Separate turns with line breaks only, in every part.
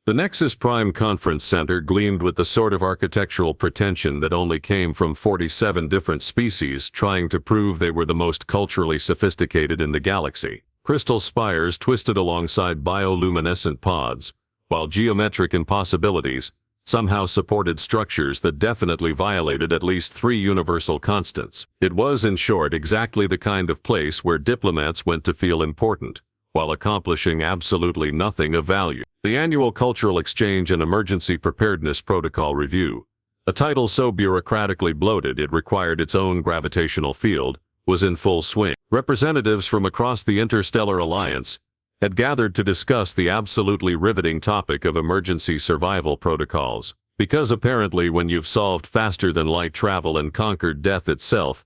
The Nexus Prime Conference Center gleamed with the sort of architectural pretension that only came from 47 different species trying to prove they were the most culturally sophisticated in the galaxy. Crystal spires twisted alongside bioluminescent pods, while geometric impossibilities somehow supported structures that definitely violated at least 3 universal constants. It was, in short, exactly the kind of place where diplomats went to feel important, while accomplishing absolutely nothing of value. The annual Cultural Exchange and Emergency Preparedness Protocol Review, a title so bureaucratically bloated it required its own gravitational field, was in full swing. Representatives from across the Interstellar Alliance had gathered to discuss the absolutely riveting topic of emergency survival protocols, because apparently when you've solved faster-than-light travel and conquered death itself,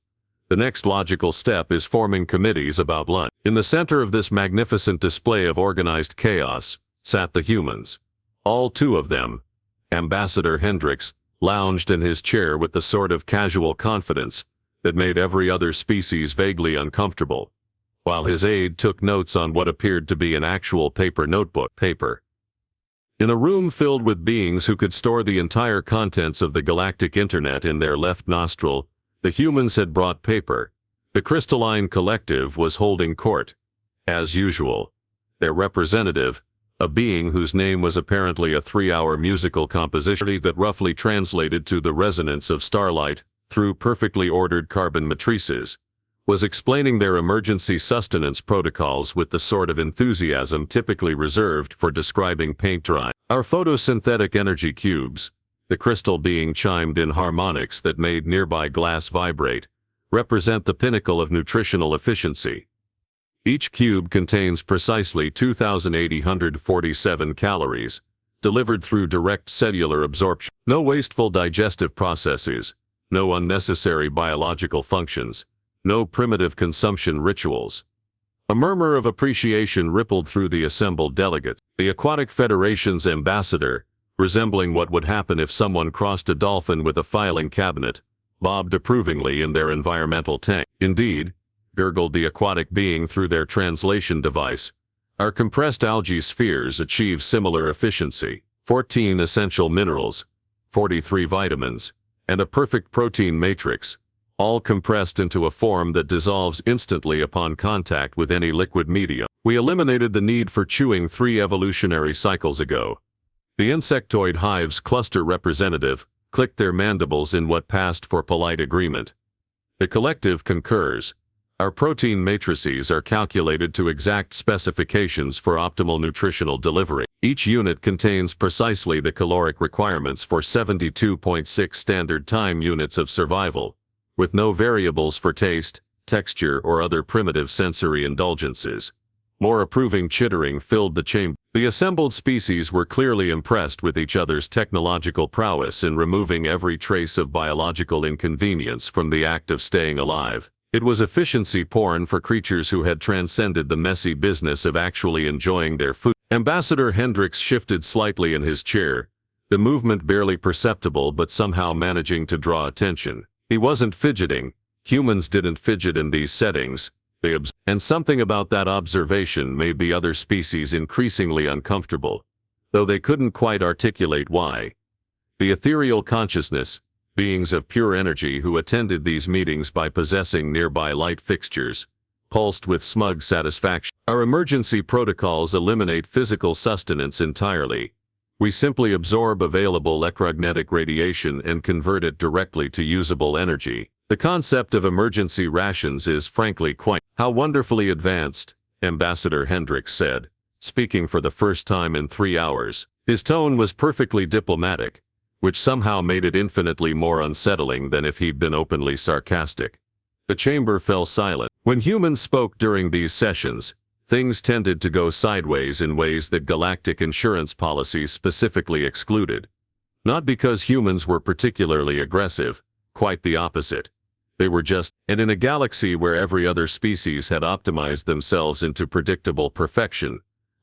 the next logical step is forming committees about lunch. In the center of this magnificent display of organized chaos sat the humans. All 2 of them. Ambassador Hendricks lounged in his chair with the sort of casual confidence that made every other species vaguely uncomfortable, while his aide took notes on what appeared to be an actual paper notebook. In a room filled with beings who could store the entire contents of the galactic internet in their left nostril, the humans had brought paper. The crystalline collective was holding court. As usual, their representative, a being whose name was apparently a 3-hour musical composition that roughly translated to the resonance of starlight through perfectly ordered carbon matrices, was explaining their emergency sustenance protocols with the sort of enthusiasm typically reserved for describing paint drying. Our photosynthetic energy cubes, the crystal being chimed in harmonics that made nearby glass vibrate, represent the pinnacle of nutritional efficiency. Each cube contains precisely 2,847 calories, delivered through direct cellular absorption. No wasteful digestive processes, no unnecessary biological functions, no primitive consumption rituals. A murmur of appreciation rippled through the assembled delegates. The Aquatic Federation's ambassador, resembling what would happen if someone crossed a dolphin with a filing cabinet, bobbed approvingly in their environmental tank. Indeed, gurgled the aquatic being through their translation device, our compressed algae spheres achieve similar efficiency. 14 essential minerals, 43 vitamins, and a perfect protein matrix, all compressed into a form that dissolves instantly upon contact with any liquid medium. We eliminated the need for chewing 3 evolutionary cycles ago. The insectoid hive's cluster representative clicked their mandibles in what passed for polite agreement. The collective concurs. Our protein matrices are calculated to exact specifications for optimal nutritional delivery. Each unit contains precisely the caloric requirements for 72.6 standard time units of survival, with no variables for taste, texture, or other primitive sensory indulgences. More approving chittering filled the chamber. The assembled species were clearly impressed with each other's technological prowess in removing every trace of biological inconvenience from the act of staying alive. It was efficiency porn for creatures who had transcended the messy business of actually enjoying their food. Ambassador Hendricks shifted slightly in his chair, the movement barely perceptible but somehow managing to draw attention. He wasn't fidgeting. Humans didn't fidget in these settings. And something about that observation made the other species increasingly uncomfortable, though they couldn't quite articulate why. The ethereal consciousness, beings of pure energy who attended these meetings by possessing nearby light fixtures, pulsed with smug satisfaction. Our emergency protocols eliminate physical sustenance entirely. We simply absorb available electromagnetic radiation and convert it directly to usable energy. The concept of emergency rations is frankly quite how wonderfully advanced, Ambassador Hendricks said, speaking for the first time in 3 hours. His tone was perfectly diplomatic, which somehow made it infinitely more unsettling than if he'd been openly sarcastic. The chamber fell silent. When humans spoke during these sessions, things tended to go sideways in ways that galactic insurance policies specifically excluded. Not because humans were particularly aggressive, quite the opposite. They were just, and in a galaxy where every other species had optimized themselves into predictable perfection,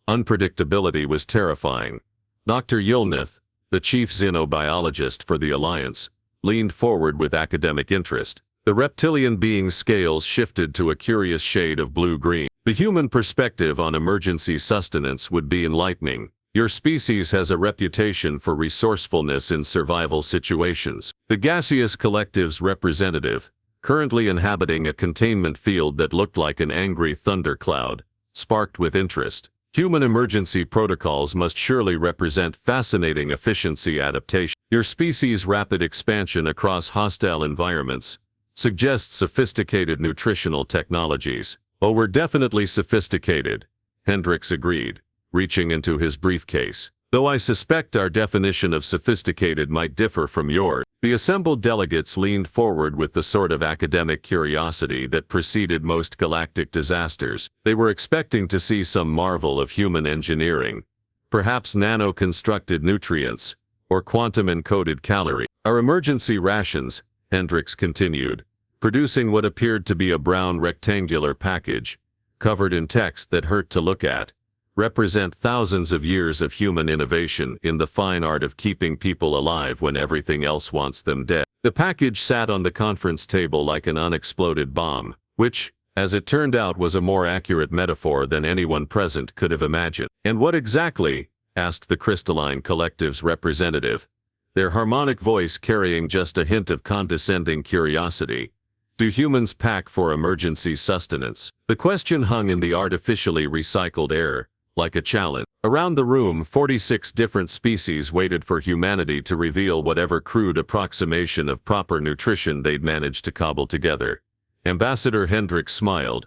unpredictability was terrifying. Dr. Yulnith, the chief xenobiologist for the Alliance, leaned forward with academic interest. The reptilian being's scales shifted to a curious shade of blue-green. The human perspective on emergency sustenance would be enlightening, Your species has a reputation for resourcefulness in survival situations. The gaseous collective's representative, currently inhabiting a containment field that looked like an angry thundercloud, sparked with interest. Human emergency protocols must surely represent fascinating efficiency adaptation. Your species' rapid expansion across hostile environments suggests sophisticated nutritional technologies. Oh, we're definitely sophisticated, Hendricks agreed, reaching into his briefcase. Though I suspect our definition of sophisticated might differ from yours. The assembled delegates leaned forward with the sort of academic curiosity that preceded most galactic disasters. They were expecting to see some marvel of human engineering, perhaps nano-constructed nutrients, or quantum-encoded calorie. Our emergency rations, Hendricks continued, producing what appeared to be a brown rectangular package, covered in text that hurt to look at, represent thousands of years of human innovation in the fine art of keeping people alive when everything else wants them dead. The package sat on the conference table like an unexploded bomb, which, as it turned out, was a more accurate metaphor than anyone present could have imagined. And what exactly? Asked the crystalline collective's representative, their harmonic voice carrying just a hint of condescending curiosity. Do humans pack for emergency sustenance? The question hung in the artificially recycled air, like a challenge. Around the room, 46 different species waited for humanity to reveal whatever crude approximation of proper nutrition they'd managed to cobble together. Ambassador Hendricks smiled.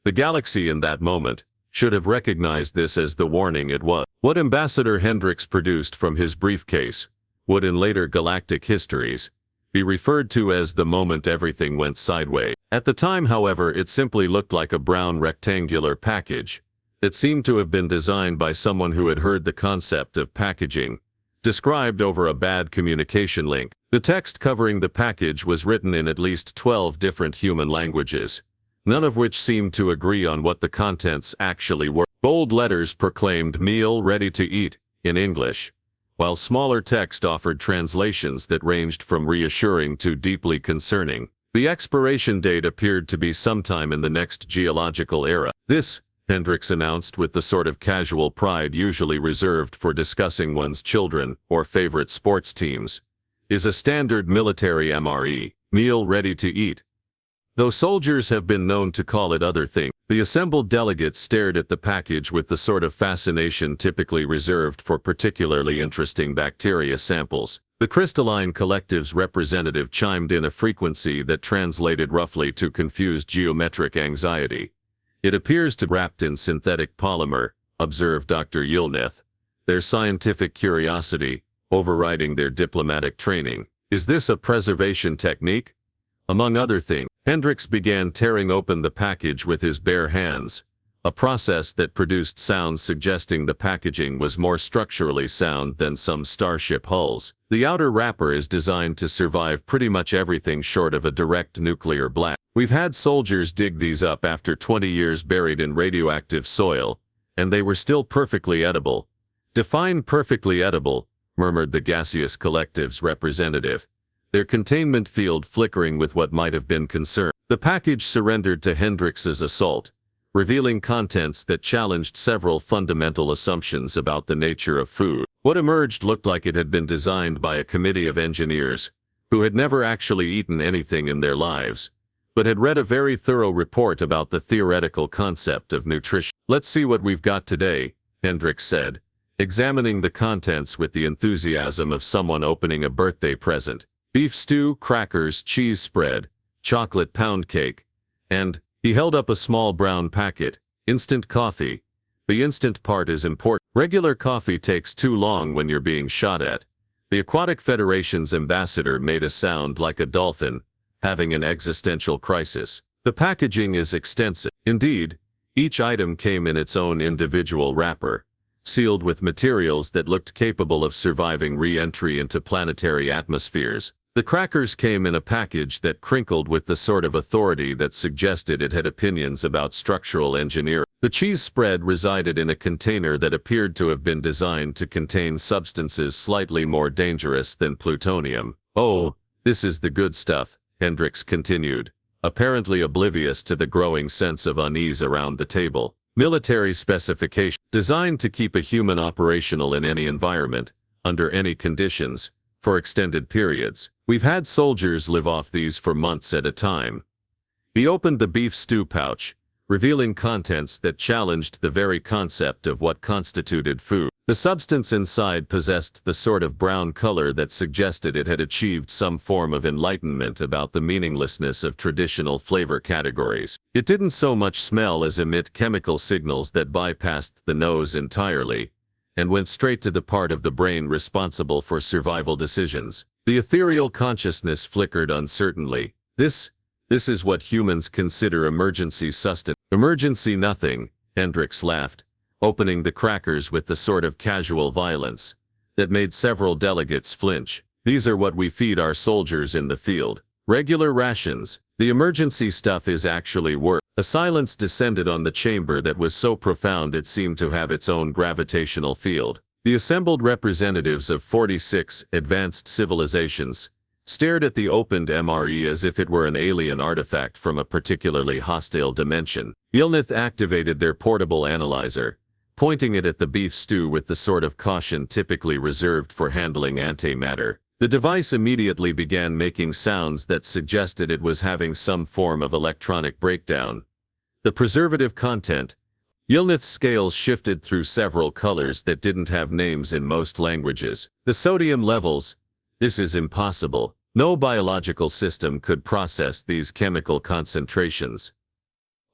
The galaxy in that moment should have recognized this as the warning it was. What Ambassador Hendricks produced from his briefcase would in later galactic histories be referred to as the moment everything went sideways. At the time, however, it simply looked like a brown rectangular package that seemed to have been designed by someone who had heard the concept of packaging described over a bad communication link. The text covering the package was written in at least 12 different human languages, none of which seemed to agree on what the contents actually were. Bold letters proclaimed "meal ready to eat" in English, while smaller text offered translations that ranged from reassuring to deeply concerning. The expiration date appeared to be sometime in the next geological era. This, Hendricks announced with the sort of casual pride usually reserved for discussing one's children or favorite sports teams, is a standard military MRE, meal ready to eat. Though soldiers have been known to call it other things, the assembled delegates stared at the package with the sort of fascination typically reserved for particularly interesting bacteria samples. The crystalline collective's representative chimed in a frequency that translated roughly to confused geometric anxiety. It appears to be wrapped in synthetic polymer, observed Dr. Yilneth, their scientific curiosity overriding their diplomatic training. Is this a preservation technique? Among other things, Hendricks began tearing open the package with his bare hands, a process that produced sounds suggesting the packaging was more structurally sound than some starship hulls. The outer wrapper is designed to survive pretty much everything short of a direct nuclear blast. We've had soldiers dig these up after 20 years buried in radioactive soil, and they were still perfectly edible. Define perfectly edible, murmured the gaseous collective's representative, their containment field flickering with what might have been concern. The package surrendered to Hendricks's assault, revealing contents that challenged several fundamental assumptions about the nature of food. What emerged looked like it had been designed by a committee of engineers who had never actually eaten anything in their lives, but had read a very thorough report about the theoretical concept of nutrition. Let's see what we've got today, Hendricks said, examining the contents with the enthusiasm of someone opening a birthday present. Beef stew, crackers, cheese spread, chocolate pound cake, and, he held up a small brown packet, instant coffee. The instant part is important. Regular coffee takes too long when you're being shot at. The Aquatic Federation's ambassador made a sound like a dolphin, having an existential crisis. The packaging is extensive. Indeed, each item came in its own individual wrapper, sealed with materials that looked capable of surviving re-entry into planetary atmospheres. The crackers came in a package that crinkled with the sort of authority that suggested it had opinions about structural engineering. The cheese spread resided in a container that appeared to have been designed to contain substances slightly more dangerous than plutonium. Oh, this is the good stuff, Hendricks continued, apparently oblivious to the growing sense of unease around the table. Military specification, designed to keep a human operational in any environment, under any conditions, for extended periods. We've had soldiers live off these for months at a time. He opened the beef stew pouch, revealing contents that challenged the very concept of what constituted food. The substance inside possessed the sort of brown color that suggested it had achieved some form of enlightenment about the meaninglessness of traditional flavor categories. It didn't so much smell as emit chemical signals that bypassed the nose entirely, and went straight to the part of the brain responsible for survival decisions. The ethereal consciousness flickered uncertainly. This is what humans consider emergency sustenance. Emergency nothing, Hendricks laughed, opening the crackers with the sort of casual violence that made several delegates flinch. These are what we feed our soldiers in the field. Regular rations. The emergency stuff is actually worse. A silence descended on the chamber that was so profound it seemed to have its own gravitational field. The assembled representatives of 46 advanced civilizations stared at the opened MRE as if it were an alien artifact from a particularly hostile dimension. Yilnith activated their portable analyzer, pointing it at the beef stew with the sort of caution typically reserved for handling antimatter. The device immediately began making sounds that suggested it was having some form of electronic breakdown. The preservative content. Yilnith's scales shifted through several colors that didn't have names in most languages. The sodium levels. This is impossible. No biological system could process these chemical concentrations.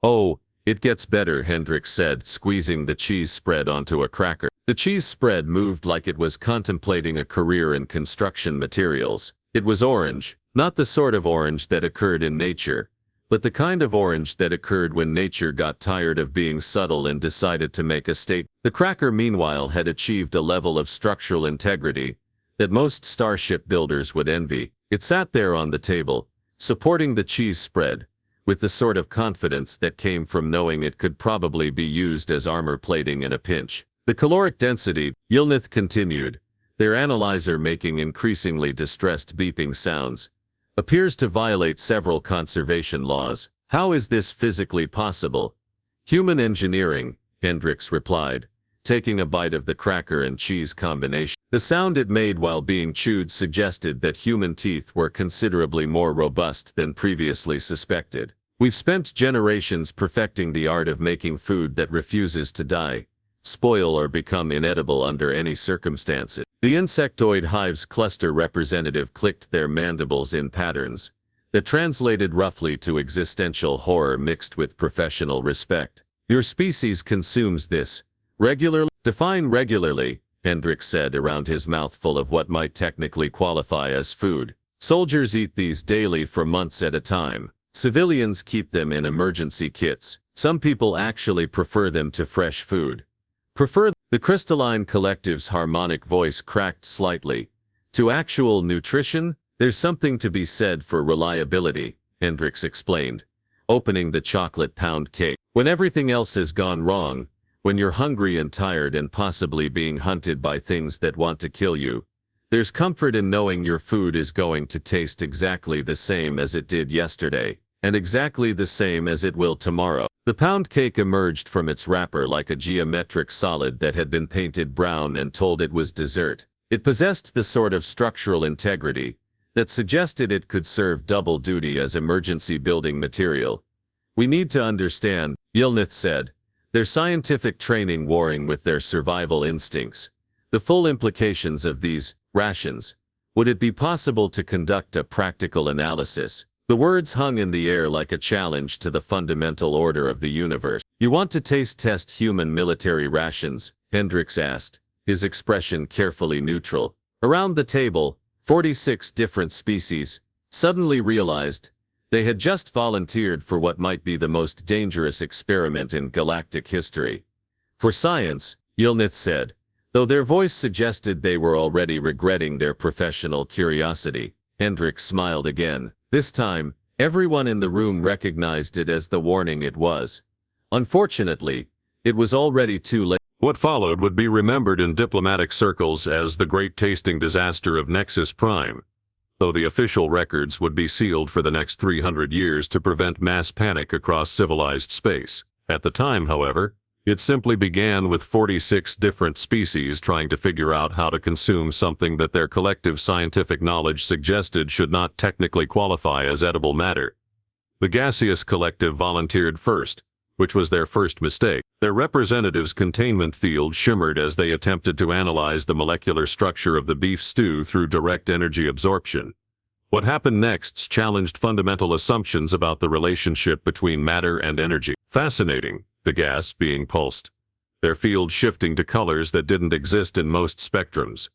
Oh, it gets better, Hendricks said, squeezing the cheese spread onto a cracker. The cheese spread moved like it was contemplating a career in construction materials. It was orange, not the sort of orange that occurred in nature, but the kind of orange that occurred when nature got tired of being subtle and decided to make a statement. The cracker, meanwhile, had achieved a level of structural integrity that most starship builders would envy. It sat there on the table, supporting the cheese spread, with the sort of confidence that came from knowing it could probably be used as armor plating in a pinch. The caloric density, Yilnith continued, their analyzer making increasingly distressed beeping sounds, appears to violate several conservation laws. How is this physically possible? Human engineering, Hendricks replied, taking a bite of the cracker and cheese combination. The sound it made while being chewed suggested that human teeth were considerably more robust than previously suspected. We've spent generations perfecting the art of making food that refuses to die, spoil or become inedible under any circumstances. The insectoid hive's cluster representative clicked their mandibles in patterns that translated roughly to existential horror mixed with professional respect. Your species consumes this regularly. Define regularly, Hendricks said around his mouth full of what might technically qualify as food. Soldiers eat these daily for months at a time. Civilians keep them in emergency kits. Some people actually prefer them to fresh food. The crystalline collective's harmonic voice cracked slightly. To actual nutrition, there's something to be said for reliability, Hendricks explained, opening the chocolate pound cake. When everything else has gone wrong, when you're hungry and tired and possibly being hunted by things that want to kill you, there's comfort in knowing your food is going to taste exactly the same as it did yesterday, and exactly the same as it will tomorrow. The pound cake emerged from its wrapper like a geometric solid that had been painted brown and told it was dessert. It possessed the sort of structural integrity that suggested it could serve double duty as emergency building material. We need to understand, Yilnith said, their scientific training warring with their survival instincts. The full implications of these rations. Would it be possible to conduct a practical analysis? The words hung in the air like a challenge to the fundamental order of the universe. You want to taste test human military rations? Hendricks asked, his expression carefully neutral. Around the table, 46 different species suddenly realized they had just volunteered for what might be the most dangerous experiment in galactic history. For science, Yilnith said, though their voice suggested they were already regretting their professional curiosity. Hendricks smiled again. This time, everyone in the room recognized it as the warning it was. Unfortunately, it was already too late.
What followed would be remembered in diplomatic circles as the great tasting disaster of Nexus Prime, though the official records would be sealed for the next 300 years to prevent mass panic across civilized space. At the time, however,
It simply began with 46 different species trying to figure out how to consume something that their collective scientific knowledge suggested should not technically qualify as edible matter. The gaseous collective volunteered first, which was their first mistake. Their representatives' containment field shimmered as they attempted to analyze the molecular structure of the beef stew through direct energy absorption. What happened next challenged fundamental assumptions about the relationship between matter and energy. Fascinating, the gas being pulsed, their field shifting to colors that didn't exist in most spectrums.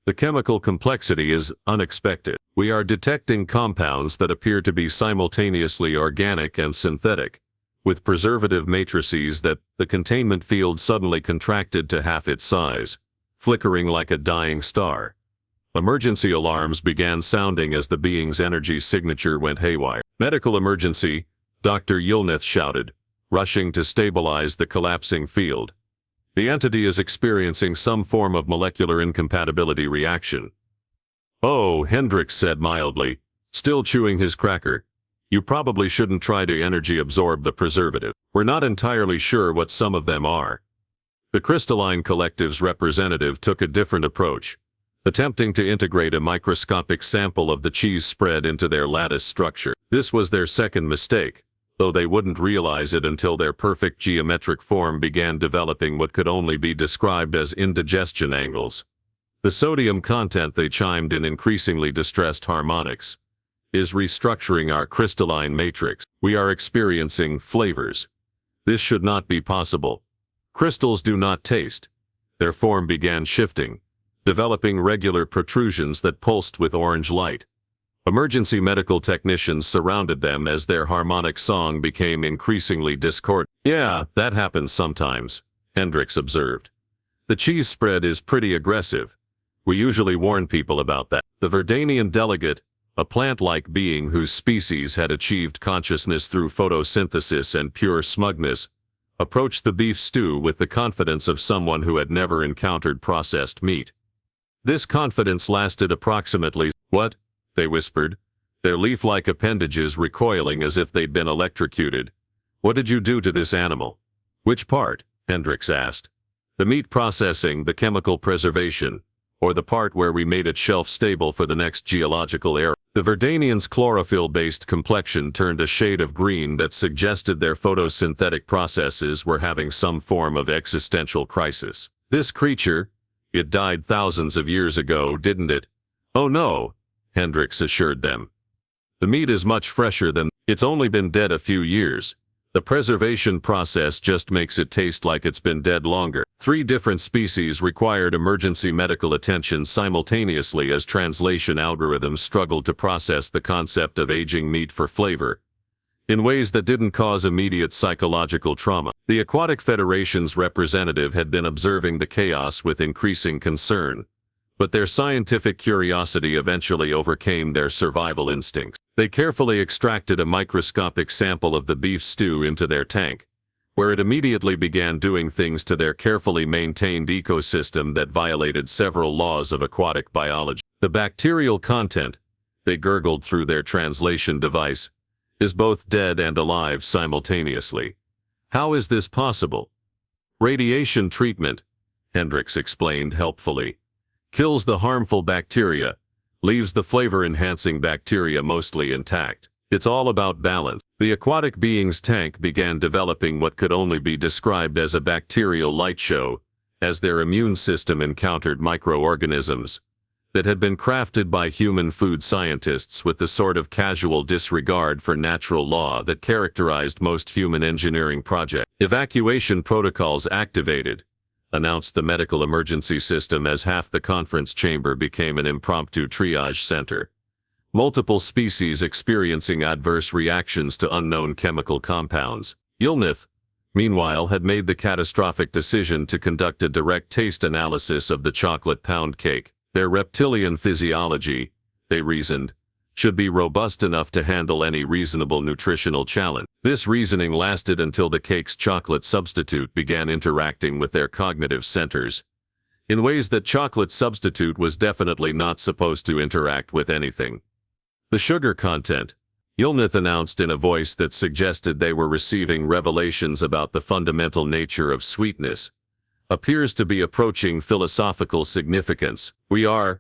The chemical complexity is unexpected. We are detecting compounds that appear to be simultaneously organic and synthetic, with preservative matrices that the containment field suddenly contracted to half its size, flickering like a dying star. Emergency alarms began sounding as the being's energy signature went haywire. "Medical emergency," Dr. Yilnith shouted, rushing to stabilize the collapsing field. "The entity is experiencing some form of molecular incompatibility reaction." "Oh," Hendricks said mildly, still chewing his cracker. "You probably shouldn't try to energy absorb the preservative. We're not entirely sure what some of them are." The crystalline collective's representative took a different approach, attempting to integrate a microscopic sample of the cheese spread into their lattice structure. This was their second mistake, though they wouldn't realize it until their perfect geometric form began developing what could only be described as indigestion angles. The sodium content, they chimed in increasingly distressed harmonics, is restructuring our crystalline matrix. We are experiencing flavors. This should not be possible. Crystals do not taste. Their form began shifting, developing regular protrusions that pulsed with orange light. Emergency medical technicians surrounded them as their harmonic song became increasingly discordant. "Yeah, that happens sometimes," Hendricks observed. "The cheese spread is pretty aggressive. We usually warn people about that." The Verdanian delegate, a plant-like being whose species had achieved consciousness through photosynthesis and pure smugness, approached the beef stew with the confidence of someone who had never encountered processed meat. This confidence lasted approximately, "What?" they whispered, their leaf-like appendages recoiling as if they'd been electrocuted. "What did you do to this animal?" "Which part?" Hendricks asked. "The meat processing, the chemical preservation, or the part where we made it shelf-stable for the next geological era?" The Verdanian's chlorophyll-based complexion turned a shade of green that suggested their photosynthetic processes were having some form of existential crisis. "This creature, it died thousands of years ago, didn't it?" "Oh no," Hendricks assured them. "The meat is much fresher than, it's only been dead a few years. The preservation process just makes it taste like it's been dead longer." 3 different species required emergency medical attention simultaneously as translation algorithms struggled to process the concept of aging meat for flavor, in ways that didn't cause immediate psychological trauma. The Aquatic Federation's representative had been observing the chaos with increasing concern, but their scientific curiosity eventually overcame their survival instincts. They carefully extracted a microscopic sample of the beef stew into their tank, where it immediately began doing things to their carefully maintained ecosystem that violated several laws of aquatic biology. "The bacterial content," they gurgled through their translation device, "is both dead and alive simultaneously. How is this possible?" "Radiation treatment," Hendricks explained helpfully, "kills the harmful bacteria, leaves the flavor-enhancing bacteria mostly intact. It's all about balance." The aquatic being's tank began developing what could only be described as a bacterial light show, as their immune system encountered microorganisms that had been crafted by human food scientists with the sort of casual disregard for natural law that characterized most human engineering projects. "Evacuation protocols activated," announced the medical emergency system as half the conference chamber became an impromptu triage center. Multiple species experiencing adverse reactions to unknown chemical compounds. Yilnith, meanwhile, had made the catastrophic decision to conduct a direct taste analysis of the chocolate pound cake. Their reptilian physiology, they reasoned, should be robust enough to handle any reasonable nutritional challenge. This reasoning lasted until the cake's chocolate substitute began interacting with their cognitive centers, in ways that chocolate substitute was definitely not supposed to interact with anything. "The sugar content," Yulnith announced in a voice that suggested they were receiving revelations about the fundamental nature of sweetness. Appears to be approaching philosophical significance. We are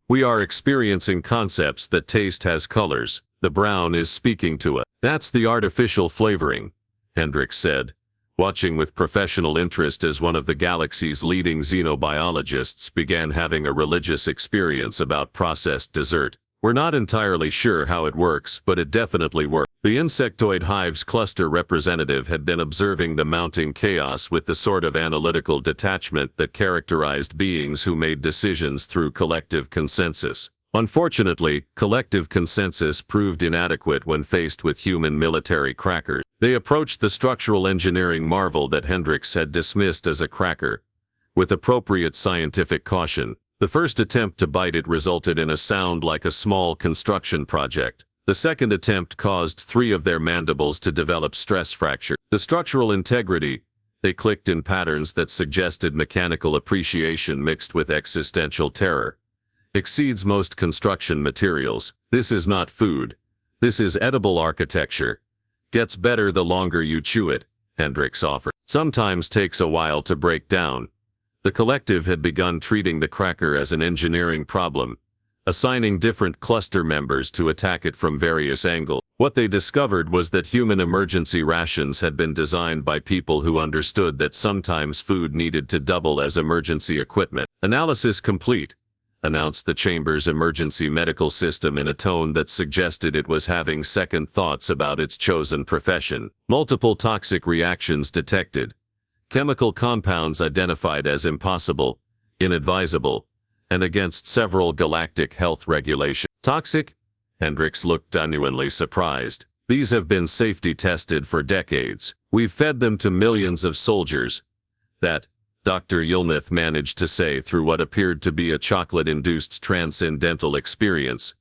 experiencing concepts that taste has colors. The brown is speaking to us. That's the artificial flavoring, Hendricks said, watching with professional interest as one of the galaxy's leading xenobiologists began having a religious experience about processed dessert. We're not entirely sure how it works, but it definitely works. The insectoid hive's cluster representative had been observing the mounting chaos with the sort of analytical detachment that characterized beings who made decisions through collective consensus. Unfortunately, collective consensus proved inadequate when faced with human military crackers. They approached the structural engineering marvel that Hendricks had dismissed as a cracker with appropriate scientific caution. The first attempt to bite it resulted in a sound like a small construction project. The second attempt caused 3 of their mandibles to develop stress fracture. The structural integrity, they clicked in patterns that suggested mechanical appreciation mixed with existential terror, exceeds most construction materials. This is not food. This is edible architecture. Gets better the longer you chew it, Hendricks offered. Sometimes takes a while to break down. The collective had begun treating the cracker as an engineering problem, assigning different cluster members to attack it from various angles. What they discovered was that human emergency rations had been designed by people who understood that sometimes food needed to double as emergency equipment. Analysis complete, announced the chamber's emergency medical system in a tone that suggested it was having second thoughts about its chosen profession. Multiple toxic reactions detected. Chemical compounds identified as impossible, inadvisable, and against several galactic health regulations. Toxic? Hendricks looked genuinely surprised. These have been safety tested for decades. We've fed them to millions of soldiers. That, Dr. Yulnith managed to say through what appeared to be a chocolate-induced transcendental experience,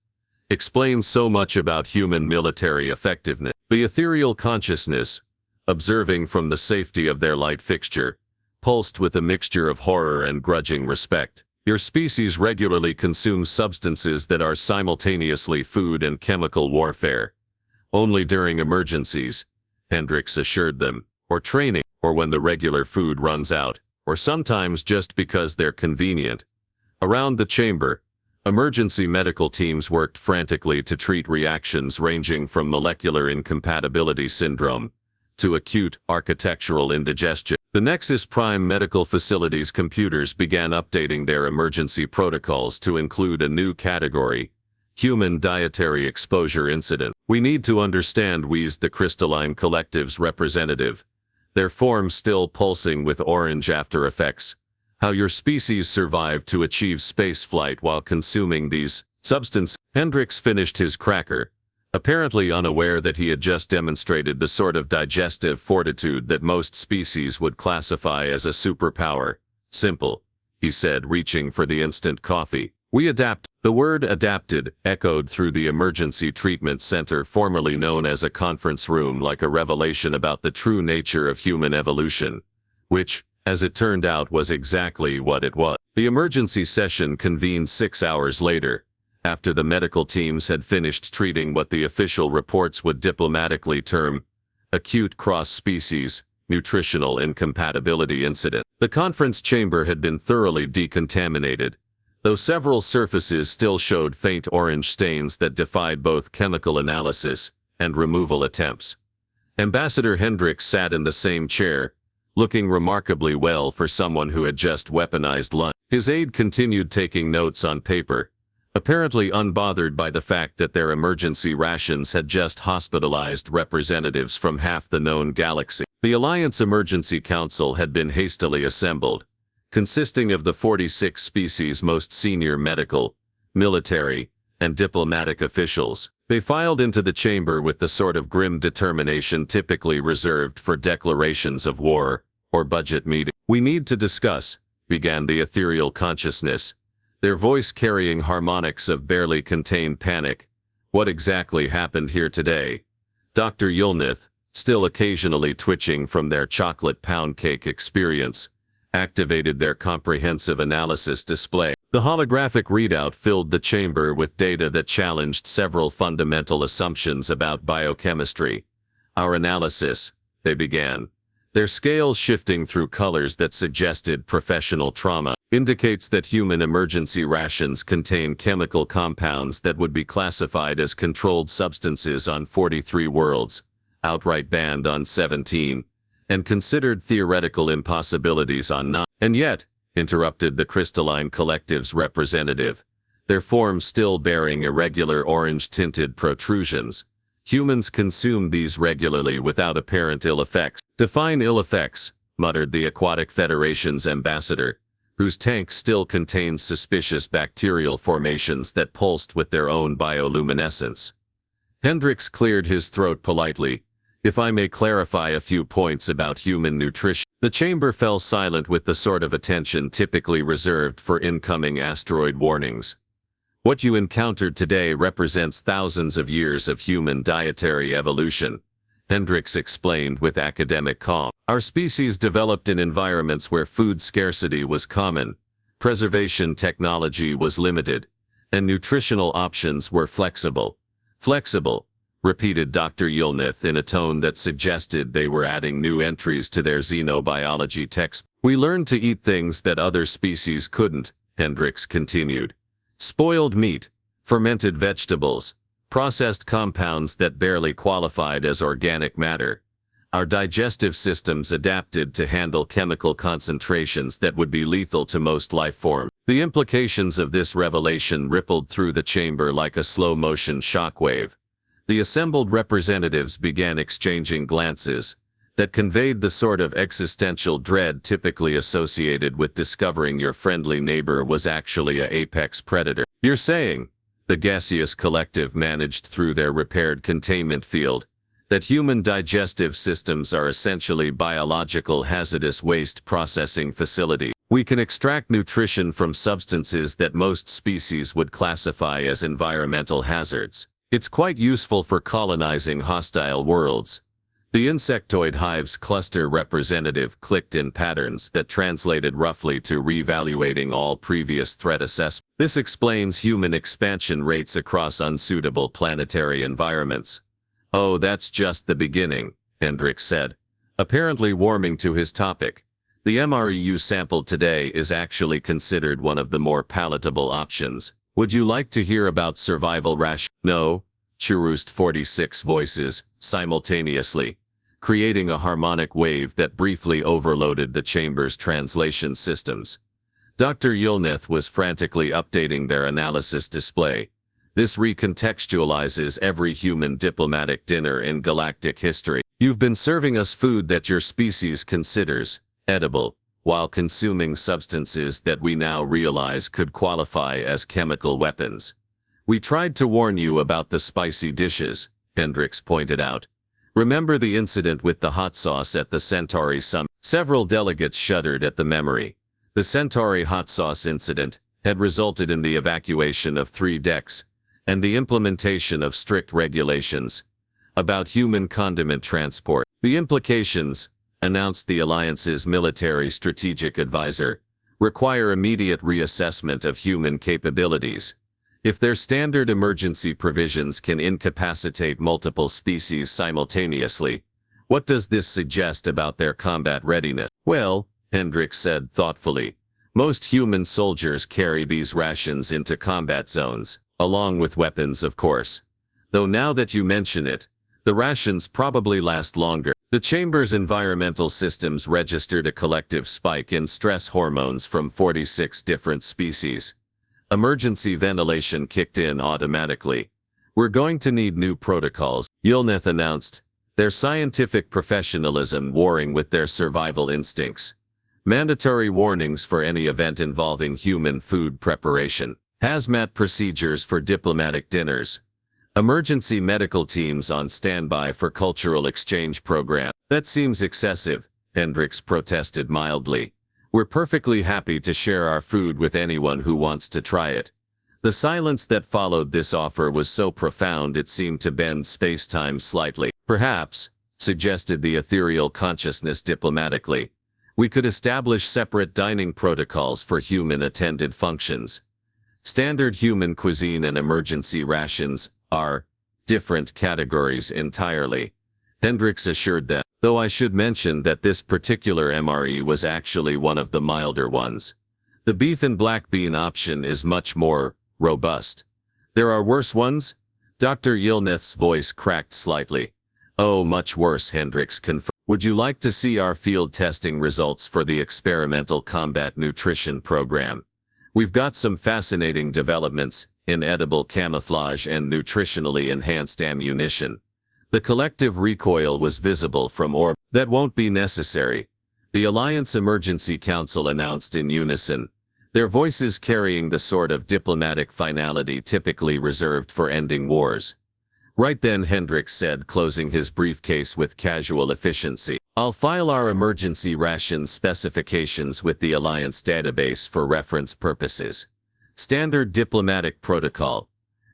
explains so much about human military effectiveness. The ethereal consciousness, observing from the safety of their light fixture, pulsed with a mixture of horror and grudging respect. Your species regularly consumes substances that are simultaneously food and chemical warfare. Only during emergencies, Hendricks assured them, or training, or when the regular food runs out, or sometimes just because they're convenient. Around the chamber, emergency medical teams worked frantically to treat reactions ranging from molecular incompatibility syndrome to acute architectural indigestion. The Nexus Prime medical facility's computers began updating their emergency protocols to include a new category, human dietary exposure incident. We need to understand, wheezed the crystalline collective's representative, their form still pulsing with orange after effects, how your species survived to achieve spaceflight while consuming these substances. Hendricks finished his cracker, apparently unaware that he had just demonstrated the sort of digestive fortitude that most species would classify as a superpower. Simple, he said, reaching for the instant coffee. We adapt. The word adapted echoed through the emergency treatment center, formerly known as a conference room, like a revelation about the true nature of human evolution, which, as it turned out, was exactly what it was. The emergency session convened 6 hours later, after the medical teams had finished treating what the official reports would diplomatically term acute cross-species nutritional incompatibility incident. The conference chamber had been thoroughly decontaminated, though several surfaces still showed faint orange stains that defied both chemical analysis and removal attempts. Ambassador Hendricks sat in the same chair, looking remarkably well for someone who had just weaponized lunch. His aide continued taking notes on paper, apparently unbothered by the fact that their emergency rations had just hospitalized representatives from half the known galaxy. The Alliance Emergency Council had been hastily assembled, consisting of the 46 species' most senior medical, military, and diplomatic officials. They filed into the chamber with the sort of grim determination typically reserved for declarations of war or budget meetings. We need to discuss, began the ethereal consciousness, their voice carrying harmonics of barely contained panic. What exactly happened here today? Dr. Yulnith, still occasionally twitching from their chocolate pound cake experience, activated their comprehensive analysis display. The holographic readout filled the chamber with data that challenged several fundamental assumptions about biochemistry. Our analysis, they began, their scales shifting through colors that suggested professional trauma, indicates that human emergency rations contain chemical compounds that would be classified as controlled substances on 43 worlds, outright banned on 17, and considered theoretical impossibilities on 9. And yet, interrupted the Crystalline Collective's representative, their forms still bearing irregular orange-tinted protrusions. Humans consume these regularly without apparent ill effects. Define ill effects, muttered the Aquatic Federation's ambassador, whose tank still contains suspicious bacterial formations that pulsed with their own bioluminescence. Hendricks cleared his throat politely. If I may clarify a few points about human nutrition. The chamber fell silent with the sort of attention typically reserved for incoming asteroid warnings. What you encountered today represents thousands of years of human dietary evolution, Hendricks explained with academic calm. Our species developed in environments where food scarcity was common, preservation technology was limited, and nutritional options were flexible. Flexible, repeated Dr. Yulnith in a tone that suggested they were adding new entries to their xenobiology text. We learned to eat things that other species couldn't, Hendricks continued. Spoiled meat, fermented vegetables, processed compounds that barely qualified as organic matter. Our digestive systems adapted to handle chemical concentrations that would be lethal to most life forms. The implications of this revelation rippled through the chamber like a slow-motion shockwave. The assembled representatives began exchanging glances that conveyed the sort of existential dread typically associated with discovering your friendly neighbor was actually an apex predator. You're saying, the gaseous collective managed through their repaired containment field, that human digestive systems are essentially biological hazardous waste processing facilities. We can extract nutrition from substances that most species would classify as environmental hazards. It's quite useful for colonizing hostile worlds. The insectoid hive's cluster representative clicked in patterns that translated roughly to reevaluating all previous threat assessments. This explains human expansion rates across unsuitable planetary environments. Oh, that's just the beginning, Hendricks said, apparently warming to his topic. The MRE you sampled today is actually considered one of the more palatable options. Would you like to hear about survival ration? No, chorused 46 voices, simultaneously, creating a harmonic wave that briefly overloaded the chamber's translation systems. Dr. Yulnith was frantically updating their analysis display. This recontextualizes every human diplomatic dinner in galactic history. You've been serving us food that your species considers edible, while consuming substances that we now realize could qualify as chemical weapons. We tried to warn you about the spicy dishes, Hendricks pointed out. Remember the incident with the hot sauce at the Centauri summit? Several delegates shuddered at the memory. The Centauri hot sauce incident had resulted in the evacuation of 3 decks, and the implementation of strict regulations about human condiment transport. The implications, announced the Alliance's military strategic advisor, require immediate reassessment of human capabilities. If their standard emergency provisions can incapacitate multiple species simultaneously, what does this suggest about their combat readiness? Well, Hendricks said thoughtfully, most human soldiers carry these rations into combat zones, along with weapons of course. Though now that you mention it, the rations probably last longer. The chamber's environmental systems registered a collective spike in stress hormones from 46 different species. Emergency ventilation kicked in automatically. We're going to need new protocols, Yulnith announced, their scientific professionalism warring with their survival instincts. Mandatory warnings for any event involving human food preparation. Hazmat procedures for diplomatic dinners. Emergency medical teams on standby for cultural exchange program. That seems excessive, Hendricks protested mildly. We're perfectly happy to share our food with anyone who wants to try it. The silence that followed this offer was so profound it seemed to bend space-time slightly. Perhaps, suggested the ethereal consciousness diplomatically, We could establish separate dining protocols for human-attended functions. Standard human cuisine and emergency rations are different categories entirely, Hendricks assured them, though I should mention that this particular MRE was actually one of the milder ones. The beef and black bean option is much more robust. There are worse ones? Dr. Yilnith's voice cracked slightly. Oh, much worse, Hendricks confirmed. Would you like to see our field testing results for the experimental combat nutrition program? We've got some fascinating developments in edible camouflage and nutritionally enhanced ammunition. The collective recoil was visible from orbit. That won't be necessary, the Alliance Emergency Council announced in unison, their voices carrying the sort of diplomatic finality typically reserved for ending wars. Right then, Hendricks said, closing his briefcase with casual efficiency. I'll file our emergency ration specifications with the Alliance database for reference purposes. Standard diplomatic protocol.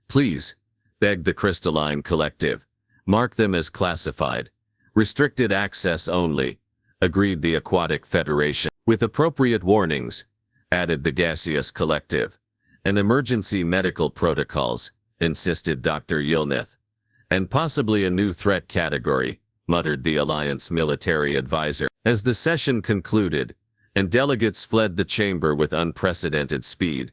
Please, begged the Crystalline Collective. Mark them as classified. Restricted access only, agreed the Aquatic Federation. With appropriate warnings, added the Gaseous Collective. And emergency medical protocols, insisted Dr. Yilnith. And possibly a new threat category, muttered the Alliance military advisor. As the session concluded, and delegates fled the chamber with unprecedented speed,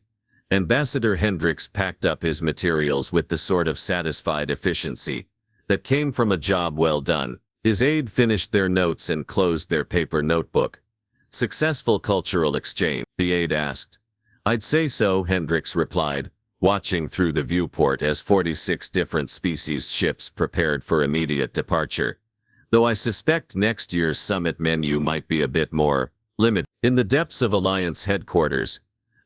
Ambassador Hendricks packed up his materials with the sort of satisfied efficiency that came from a job well done. His aide finished their notes and closed their paper notebook. Successful cultural exchange, the aide asked. I'd say so, Hendricks replied, watching through the viewport as 46 different species ships prepared for immediate departure. Though I suspect next year's summit menu might be a bit more limited. In the depths of Alliance headquarters,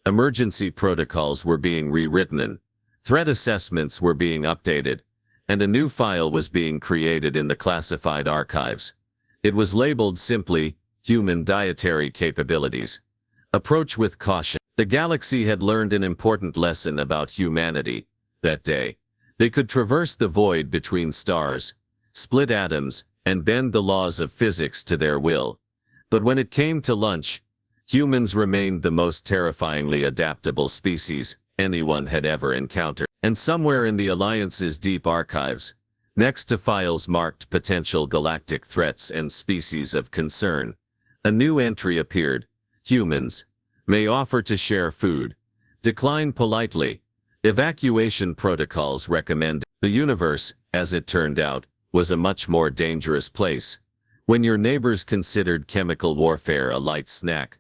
emergency protocols were being rewritten, threat assessments were being updated, and a new file was being created in the classified archives. It was labeled simply, Human Dietary Capabilities. Approach with caution. The galaxy had learned an important lesson about humanity that day. They could traverse the void between stars, split atoms, and bend the laws of physics to their will. But when it came to lunch, humans remained the most terrifyingly adaptable species anyone had ever encountered. And somewhere in the Alliance's deep archives, next to files marked potential galactic threats and species of concern, a new entry appeared. Humans may offer to share food. Decline politely. Evacuation protocols recommended. The universe, as it turned out, was a much more dangerous place. When your neighbors considered chemical warfare a light snack,